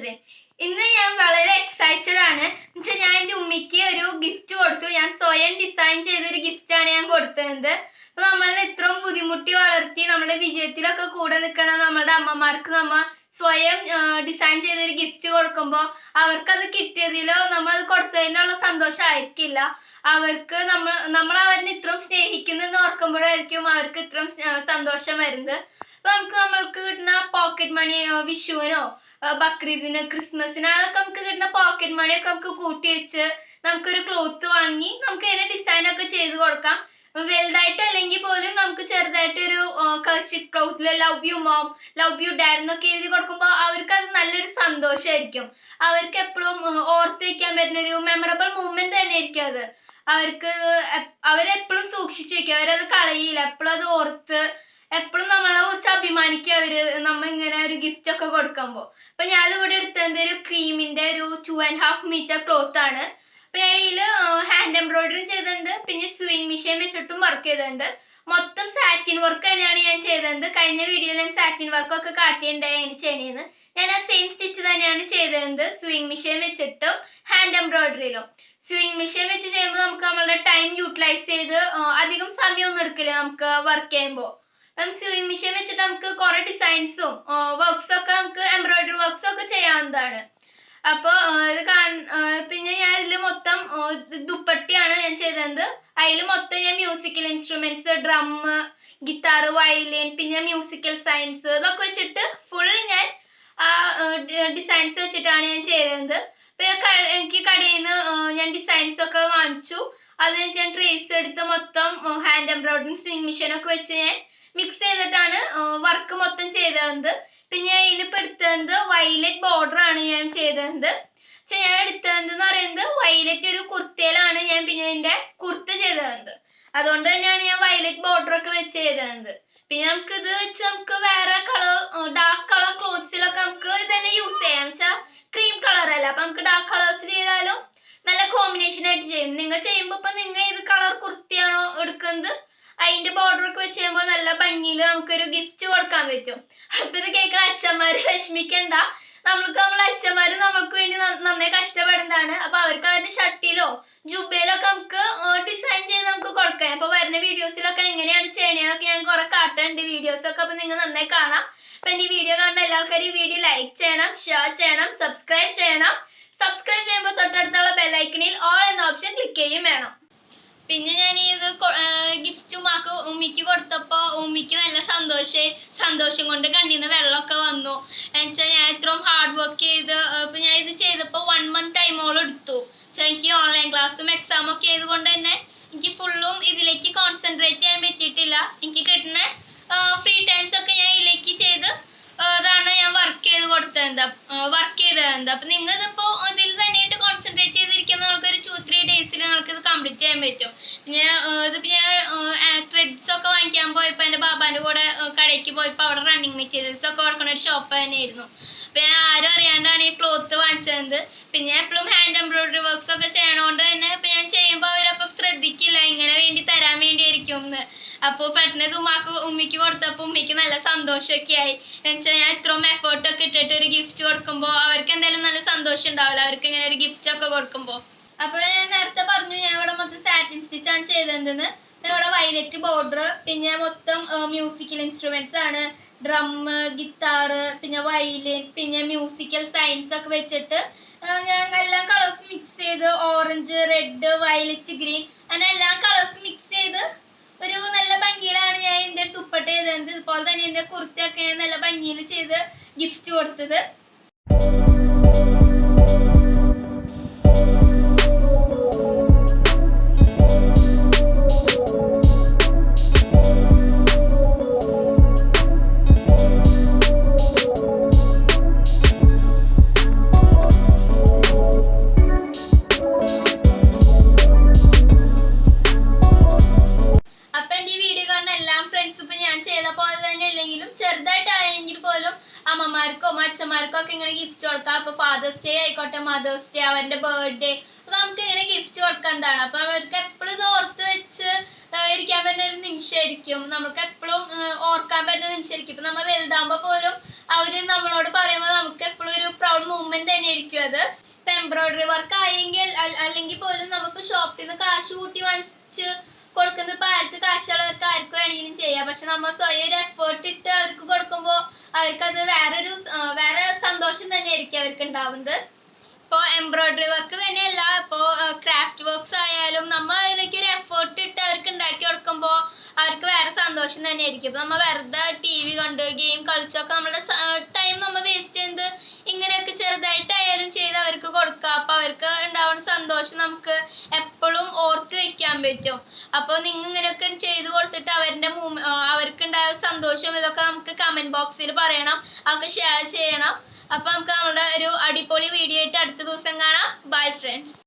ചന്ദ്രൻ. ഇന്ന് ഞാൻ വളരെ എക്സൈറ്റഡ് ആണ്. ഞാൻ എൻ്റെ ഉമ്മയ്ക്ക് ഒരു ഗിഫ്റ്റ് കൊടുത്തു. ഞാൻ സ്വയം ഡിസൈൻ ചെയ്തൊരു ഗിഫ്റ്റാണ് ഞാൻ കൊടുത്തത്. അപ്പൊ നമ്മളെ ഇത്രയും ബുദ്ധിമുട്ടി വളർത്തി നമ്മുടെ വിജയത്തിലൊക്കെ കൂടെ നിൽക്കണ നമ്മളുടെ അമ്മമാർക്ക് നമ്മൾ സ്വയം ഡിസൈൻ ചെയ്തൊരു ഗിഫ്റ്റ് കൊടുക്കുമ്പോൾ അവർക്കത് കിട്ടിയതിലോ നമ്മൾ അത് കൊടുത്തതിലുള്ള സന്തോഷം ആയിരിക്കില്ല. അവർക്ക് നമ്മൾ അവരെ ഇത്രയും സ്നേഹിക്കുന്നെന്ന് ഓർക്കുമ്പോഴായിരിക്കും അവർക്ക് ഇത്രയും സന്തോഷം വരുന്നത്. അപ്പൊ നമ്മൾക്ക് കിട്ടുന്ന പോക്കറ്റ് മണി വിഷുവിനോ ബക്രീദിന് ക്രിസ്മസിന് അതൊക്കെ നമുക്ക് കിട്ടുന്ന പോക്കറ്റ് മണിയൊക്കെ നമുക്ക് കൂട്ടി വെച്ച് നമുക്കൊരു ക്ലോത്ത് വാങ്ങി നമുക്ക് അതിനെ ഡിസൈൻ ഒക്കെ ചെയ്ത് കൊടുക്കാം. വലുതായിട്ട് അല്ലെങ്കിൽ പോലും നമുക്ക് ചെറുതായിട്ട് ഒരു കർച്ചിഫ് ക്ലോത്തില് love you mom, love you dad എന്നൊക്കെ എഴുതി കൊടുക്കുമ്പോൾ അവർക്ക് അത് നല്ലൊരു സന്തോഷമായിരിക്കും. അവർക്ക് എപ്പോഴും ഓർത്ത് വെക്കാൻ പറ്റുന്ന ഒരു മെമ്മറബിൾ മൂമെന്റ് തന്നെ ആയിരിക്കും അത്. അവരെപ്പോഴും സൂക്ഷിച്ചു വെക്കും, അവരത് കളയില്ല, എപ്പോഴും അത് ഓർത്ത് എപ്പോഴും നമ്മളെ കുറിച്ച് അഭിമാനിക്കും അവര് നമ്മ ഇങ്ങനെ ഒരു ഗിഫ്റ്റ് ഒക്കെ കൊടുക്കുമ്പോൾ. അപ്പൊ ഞാൻ ഇവിടെ എടുത്തത് ഒരു ക്രീമിന്റെ ഒരു 2.5 മീറ്റർ ക്ലോത്ത് ആണ്. അപ്പൊ ഞാൻ ഇതില് ഹാൻഡ് എംബ്രോയിഡറി ചെയ്തിട്ടുണ്ട്, പിന്നെ സ്വിങ് മെഷീൻ വെച്ചിട്ടും വർക്ക് ചെയ്തിട്ടുണ്ട്. മൊത്തം സാറ്റിൻ വർക്ക് തന്നെയാണ് ഞാൻ ചെയ്തത്. കഴിഞ്ഞ വീഡിയോയിൽ ഞാൻ സാറ്റിൻ വർക്ക് ഒക്കെ കാട്ടിയിട്ടുണ്ടായി അതിന് ചെയ്യണേന്ന്. ഞാൻ ആ സെയിം സ്റ്റിച്ച് തന്നെയാണ് ചെയ്തത്, സ്വിങ് മെഷീൻ വെച്ചിട്ടും ഹാൻഡ് എംബ്രോയിഡറിയിലും. സ്വിങ് മെഷീൻ വെച്ച് ചെയ്യുമ്പോൾ നമുക്ക് നമ്മളുടെ ടൈം യൂട്ടിലൈസ് ചെയ്ത് അധികം സമയമൊന്നും എടുക്കില്ല നമുക്ക് വർക്ക് ചെയ്യുമ്പോൾ. സ്വിങ് മെഷീൻ വെച്ചിട്ട് നമുക്ക് കുറെ ഡിസൈൻസും വർക്ക്സും ഒക്കെ നമുക്ക് എംബ്രോയിഡറി വർക്ക്സും ഒക്കെ ചെയ്യാവുന്നതാണ്. അപ്പോൾ പിന്നെ ഞാൻ ഇതിൽ മൊത്തം ദുപ്പട്ടയാണ് ഞാൻ ചെയ്തത്. അതിൽ മൊത്തം ഞാൻ musical instruments, drum, guitar, violin, പിന്നെ മ്യൂസിക്കൽ സയൻസ് ഇതൊക്കെ വെച്ചിട്ട് ഫുൾ ഞാൻ ഡിസൈൻസ് വെച്ചിട്ടാണ് ഞാൻ ചെയ്തത്. അപ്പൊ എനിക്ക് കടയിൽ നിന്ന് ഞാൻ ഡിസൈൻസ് ഒക്കെ വാങ്ങിച്ചു. അത് ഞാൻ ട്രേസ് എടുത്ത് മൊത്തം ഹാൻഡ് എംബ്രോയിഡറി സ്വിങ് മെഷീൻ ഒക്കെ വെച്ച് ഞാൻ മിക്സ് ചെയ്തിട്ടാണ് വർക്ക് മൊത്തം ചെയ്തത്. പിന്നെ ഇതിലിപ്പോൾ എടുത്തത് വയലറ്റ് ബോർഡർ ആണ് ഞാൻ ചെയ്തത്. ഞാൻ എടുത്തതെന്ന് പറയുന്നത് വയലറ്റ് ഒരു കുർത്തയിലാണ് ഞാൻ പിന്നെ ഇതിന്റെ കുർത്ത ചെയ്തത്. അതുകൊണ്ട് തന്നെയാണ് ഞാൻ വയലറ്റ് ബോർഡർ ഒക്കെ വെച്ച് ചെയ്തത്. പിന്നെ നമുക്ക് ഇത് വെച്ച് നമുക്ക് വേറെ ഡാർക്ക് കളർ ക്ലോത്ത്സിലൊക്കെ നമുക്ക് ഇത് തന്നെ യൂസ് ചെയ്യാം. വെച്ചാൽ ക്രീം കളർ അല്ല, അപ്പൊ നമുക്ക് ഡാർക്ക് കളേഴ്സ് ചെയ്താലും നല്ല കോമ്പിനേഷൻ ആയിട്ട് ചെയ്യും. നിങ്ങൾ ചെയ്യുമ്പോൾ ഇപ്പൊ നിങ്ങൾ ഏത് കളർ കുർത്തിയാണോ എടുക്കുന്നത് അതിന്റെ ബോർഡർ ഒക്കെ വെച്ച് ചെയ്യുമ്പോൾ നല്ല ഭംഗിയിൽ നമുക്കൊരു ഗിഫ്റ്റ് കൊടുക്കാൻ പറ്റും. അപ്പൊ ഇത് കേൾക്കുന്ന അച്ഛന്മാര് വിഷമിക്കണ്ട, നമ്മളെ അച്ഛന്മാര് നമ്മൾക്ക് വേണ്ടി നന്നായി കഷ്ടപ്പെടുന്നതാണ്. അപ്പൊ അവർക്ക് അവരുടെ ഷർട്ടിലോ ജുബയിലോ ഒക്കെ നമുക്ക് ഡിസൈൻ ചെയ്ത് നമുക്ക് കൊടുക്കാം. അപ്പൊ വരുന്ന വീഡിയോസിലൊക്കെ എങ്ങനെയാണ് ചെയ്യണേന്നൊക്കെ ഞാൻ കുറെ കാട്ടുന്നുണ്ട് വീഡിയോസ് ഒക്കെ. അപ്പൊ നിങ്ങൾ നന്നായി കാണാം. അപ്പൊ എന്റെ വീഡിയോ കാണുന്ന എല്ലാവർക്കും ഈ വീഡിയോ ലൈക്ക് ചെയ്യണം, ഷെയർ ചെയ്യണം, സബ്സ്ക്രൈബ് ചെയ്യണം. സബ്സ്ക്രൈബ് ചെയ്യുമ്പോൾ തൊട്ടടുത്തുള്ള ബെല്ലൈക്കണിൽ ഓൾ എന്ന ഓപ്ഷൻ ക്ലിക്ക് ചെയ്യും വേണം. പിന്നെ ഞാൻ ഇത് ഗിഫ്റ്റ് ഉമ്മിക്ക് കൊടുത്തപ്പോ ഉമ്മിക്ക് നല്ല സന്തോഷം കൊണ്ട് കണ്ണിന്ന് വെള്ളമൊക്കെ വന്നു. എന്നുവെച്ചാൽ ഞാൻ ഇത്രയും ഹാർഡ് വർക്ക് ചെയ്ത് ഇപ്പൊ ഞാൻ ഇത് ചെയ്തപ്പോ 1 month ടൈമോളം എടുത്തു. എനിക്ക് ഓൺലൈൻ ക്ലാസ്സും എക്സാമും ഒക്കെ ആയതുകൊണ്ട് തന്നെ എനിക്ക് ഫുള്ളും ഇതിലേക്ക് കോൺസെൻട്രേറ്റ് ചെയ്യാൻ പറ്റിയിട്ടില്ല. എനിക്ക് കിട്ടുന്ന ഫ്രീ ടൈംസ് ഒക്കെ ഞാൻ ഇതിലേക്ക് ചെയ്ത് അതാണ് ഞാൻ വർക്ക് ചെയ്തത്. അപ്പൊ നിങ്ങൾ ഇതിപ്പോ ഇതിൽ തന്നെയായിട്ട് കോൺസെൻട്രേറ്റ് ചെയ്തിരിക്കുമ്പോൾ നമുക്കൊരു 2-3 ഡേയ്സിൽ നിങ്ങൾക്ക് ഇത് കംപ്ലീറ്റ് ചെയ്യാൻ പറ്റും. ഞാൻ ത്രെഡ്സ് ഒക്കെ വാങ്ങിക്കാൻ പോയപ്പോ എന്റെ ബാബാന്റെ കൂടെ കടയ്ക്ക് പോയപ്പോ അവിടെ റണ്ണിങ് മെറ്റീരിയൽസ് ഒക്കെ കൊടുക്കുന്ന ഒരു ഷോപ്പ് തന്നെയായിരുന്നു. അപ്പൊ ഞാൻ ആരും അറിയാണ്ടാണ് ഈ ക്ലോത്ത് വാങ്ങിച്ചത്. പിന്നെ എപ്പോഴും ഹാൻഡ് എംബ്രോയിഡറി വർക്ക്സ് ഒക്കെ ചെയ്യണോണ്ട് തന്നെ ഇപ്പൊ ഞാൻ ചെയ്യുമ്പോ അവരപ്പൊ ശ്രദ്ധിക്കില്ല ഇങ്ങനെ വേണ്ടി തരാൻ വേണ്ടിയായിരിക്കും എന്ന്. അപ്പൊ പെട്ടെന്ന് ഉമ്മിക്ക് കൊടുത്തപ്പോ ഉമ്മിക്ക് നല്ല സന്തോഷമൊക്കെ ആയി. എന്നുവെച്ചാൽ ഞാൻ ഇത്രയും എഫേർട്ട് ഒക്കെ ഇട്ടിട്ട് ഒരു ഗിഫ്റ്റ് കൊടുക്കുമ്പോ അവർക്ക് എന്തായാലും നല്ല സന്തോഷം ഉണ്ടാവില്ല, അവർക്ക് ഇങ്ങനെ ഒരു ഗിഫ്റ്റ് ഒക്കെ കൊടുക്കുമ്പോ. അപ്പൊ ഞാൻ നേരത്തെ പറഞ്ഞു ഞാൻ ഇവിടെ മൊത്തം സാറ്റിൻ സ്റ്റിച്ച് ആണ് ചെയ്തതെന്ന്. ഇവിടെ വയലറ്റ് ബോർഡർ, പിന്നെ മൊത്തം മ്യൂസിക്കൽ ഇൻസ്ട്രുമെന്റ്സ് ആണ്, ഡ്രം, ഗിറ്റാർ, പിന്നെ വയലിൻ, പിന്നെ മ്യൂസിക്കൽ സയൻസ് ഒക്കെ വെച്ചിട്ട് ഞാൻ എല്ലാ കളേഴ്സ് മിക്സ് ചെയ്ത് ഓറഞ്ച്, റെഡ്, വയലറ്റ്, ഗ്രീൻ അങ്ങനെ എല്ലാ കളേഴ്സ് മിക്സ് ചെയ്ത് ഒരു നല്ല ഭംഗിയിലാണ് ഞാൻ എന്റെ ദുപ്പട്ട ചെയ്തത്. ഇതുപോലെ തന്നെ എന്റെ കുർത്തയൊക്കെ നല്ല ഭംഗിയിൽ ചെയ്ത് ഗിഫ്റ്റ് കൊടുത്തത്. ചെറുതായിട്ടായെങ്കിൽ പോലും അമ്മമാർക്കോ അച്ഛന്മാർക്കോ ഒക്കെ ഇങ്ങനെ ഗിഫ്റ്റ് കൊടുക്കാം. അപ്പൊ ഫാദേഴ്സ് ഡേ ആയിക്കോട്ടെ, മദേഴ്സ് ഡേ, അവരുടെ ബർത്ത്ഡേ നമുക്ക് ഇങ്ങനെ ഗിഫ്റ്റ് കൊടുക്കുന്നതാണ്. അപ്പൊ അവർക്ക് എപ്പോഴും ഇത് ഓർത്ത് വെച്ച് ഇരിക്കാൻ പറ്റുന്ന ഒരു നിമിഷമായിരിക്കും, നമുക്ക് എപ്പോഴും ഓർക്കാൻ പറ്റുന്ന നിമിഷമായിരിക്കും. ഇപ്പൊ നമ്മൾ വലുതാകുമ്പോ പോലും അവര് നമ്മളോട് പറയുമ്പോൾ നമുക്ക് എപ്പോഴും ഒരു പ്രൗഡ് മൂവ്മെന്റ് എംബ്രോയിഡറി വർക്ക് ആയെങ്കിൽ അല്ലെങ്കിൽ പോലും നമുക്ക് ഷോപ്പിൽ നിന്ന് കാശ് കൂട്ടി വാങ്ങിച്ച് കൊടുക്കുന്നത് ഇപ്പൊ ആർക്ക് കാശുള്ളവർക്ക് ആർക്ക് വേണമെങ്കിലും ചെയ്യാം. പക്ഷെ നമ്മൾ സ്വയം ഒരു എഫേർട്ട് ഇട്ട് അവർക്ക് കൊടുക്കുമ്പോൾ അവർക്കത് വേറെ സന്തോഷം തന്നെയായിരിക്കും അവർക്ക് ഉണ്ടാവുന്നത്. ഇപ്പോൾ എംബ്രോയിഡറി വർക്ക് തന്നെയല്ല, ഇപ്പോൾ ക്രാഫ്റ്റ് വർക്ക്സ് ആയാലും നമ്മൾ അതിലേക്ക് ഒരു എഫേർട്ട് ഇട്ട് അവർക്ക് ഉണ്ടാക്കി കൊടുക്കുമ്പോൾ അവർക്ക് വേറെ സന്തോഷം തന്നെയായിരിക്കും. ഇപ്പൊ നമ്മൾ വെറുതെ TV കണ്ട് ഗെയിം കളിച്ചൊക്കെ നമ്മുടെ ടൈം നമ്മൾ വേസ്റ്റ് ചെയ്യുന്നത് ഇങ്ങനെയൊക്കെ ചെറുതായിട്ടായാലും ചെയ്ത് അവർക്ക് കൊടുക്കുക. അപ്പൊ അവർക്ക് ഉണ്ടാവുന്ന സന്തോഷം നമുക്ക് എപ്പോഴും ഓർത്ത് വെക്കാൻ പറ്റും. അപ്പോൾ നിങ്ങൾ ഇങ്ങനെയൊക്കെ ചെയ്ത് കൊടുത്തിട്ട് അവർക്കുണ്ടായ സന്തോഷം ഇതൊക്കെ നമുക്ക് കമന്റ് ബോക്സിൽ പറയണം, അതൊക്കെ ഷെയർ ചെയ്യണം. അപ്പൊ നമുക്ക് നമ്മുടെ ഒരു അടിപൊളി വീഡിയോ ആയിട്ട് അടുത്ത ദിവസം കാണാം. Bye friends.